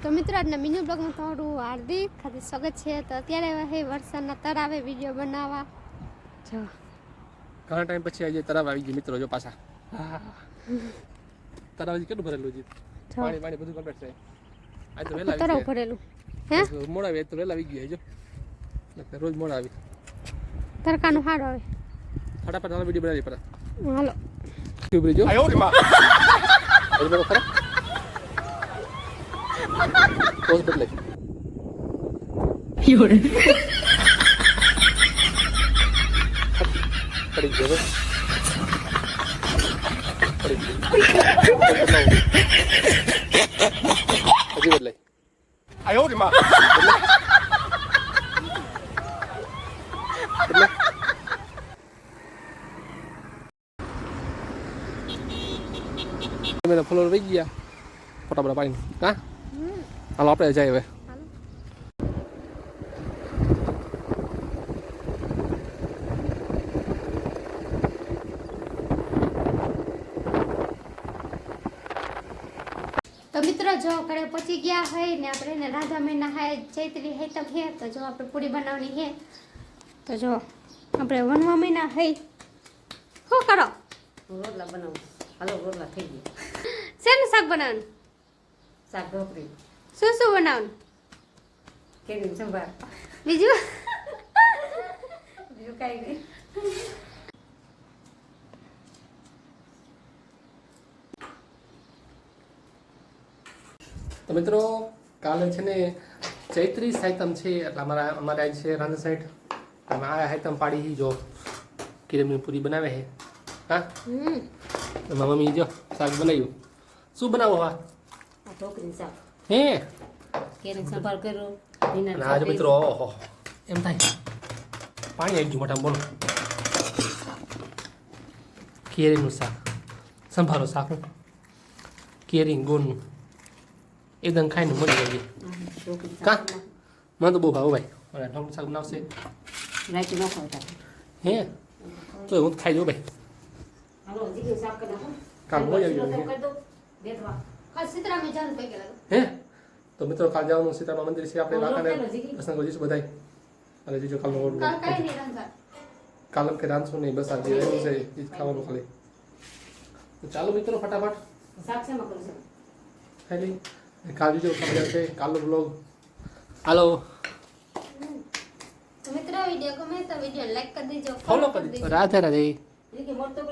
તો મિત્રો આજના મિની બ્લોગમાં તમારું હાર્દિક સ્વાગત છે। તો અત્યારે હે વરસાદના તળાવે વિડીયો બનાવવા જો ઘણા ટાઈમ પછી આજે તળાવ આવી ગયું મિત્રો। જો પાછા તળાવ કેટલું ભરેલું છે, પાણી પાણી બધું કમ્પ્લીટ છે। આજ તો વેલા તળાવ ભરેલું હે મોડા આવી, તો વેલા આવી ગયું જો, રોજ મોડા આવી તરકાનું હાડ આવે ફટાફટ હાલ વિડીયો બનાવી પર હાલો ક્યુબરી જો આયો રે માં બરોબર ખરા પોઝ બદલે યોરે પડી ગયો પડી ગયો હજી બદલાય આયો રે માં મેં ફ્લોર વહી ગયા ફટાફટ પાણી હા હાલો આપણે જાય હવે। તો મિત્રો જો ઘરે પહોંચી ગયા હોય ને આપણે ને રાધા મહિના હે ચૈત્રી હેતમ હે તો જો આપણે પૂરી બનાવવાની હે। તો જો આપણે વનવા મહિના હે શું કરો રોટલા બનાવું હાલો રોટલા થઈ ગયા। શેનું શાક બનાવવાનું? શાક ઢોકળી શું શું બનાવવાનું? કેરી સંભાર બીજું બીજું કાંઈ નહીં। તો મિત્રો કાલે છે ને ચૈત્રી સાયતમ છે એટલે અમારે આજ છે રાંધણ સાઈડ અમે આ સાયતમ પાડી જો કિરમની પૂરી બનાવે છે હા મારા મમ્મી જો શાક બનાવ્યું શું બનાવો હા આ ઢોકળી શાક હે કેરી સંભાર કર્યો અને આજ મિત્રો ઓહો એમ થાય પાણી આવી ગયું મોટા બોલો કેરીનું શાક સંભારો શાક કેરી ગોળનું એકદમ ખાઈને મળી જાય ઢોકળી કા શાક મને તો બહુ ભાવ ભાઈ અને ઢોકળું શાક બનાવશે રાઈતું ન ખાવતા હે તો હું તો ખાઈ જાઉં ભાઈ હાલો જીરું શાક કરી નાખો કાલ મજા આવી કરી જાય દો બેઠવા કાલ સીતરામે જાન પૈ ગયા હે તો મિત્રો કાલ જવાનું સીતારામ મંદિર છે આપણે વાંકાને દર્શન કરી જઈશું બધાય અને જીજો કાલનો કાલ કાઈ નહીં રાંધવા કાલ કે રાંધશું નહીં બસ આજે રહેવું છે એ જ ખાવાનું ખાલી તો ચાલો મિત્રો ફટાફટ શાક શેમાં કરશો ખાઈ લઈ કાલ બીજો ખબર છે કાલનો બ્લોગ હાલો તો મિત્રો વિડીયો ગમે તો વિડીયો લાઈક કરી દેજો ફોલો કરી રાધે રાધે એ કે મોટો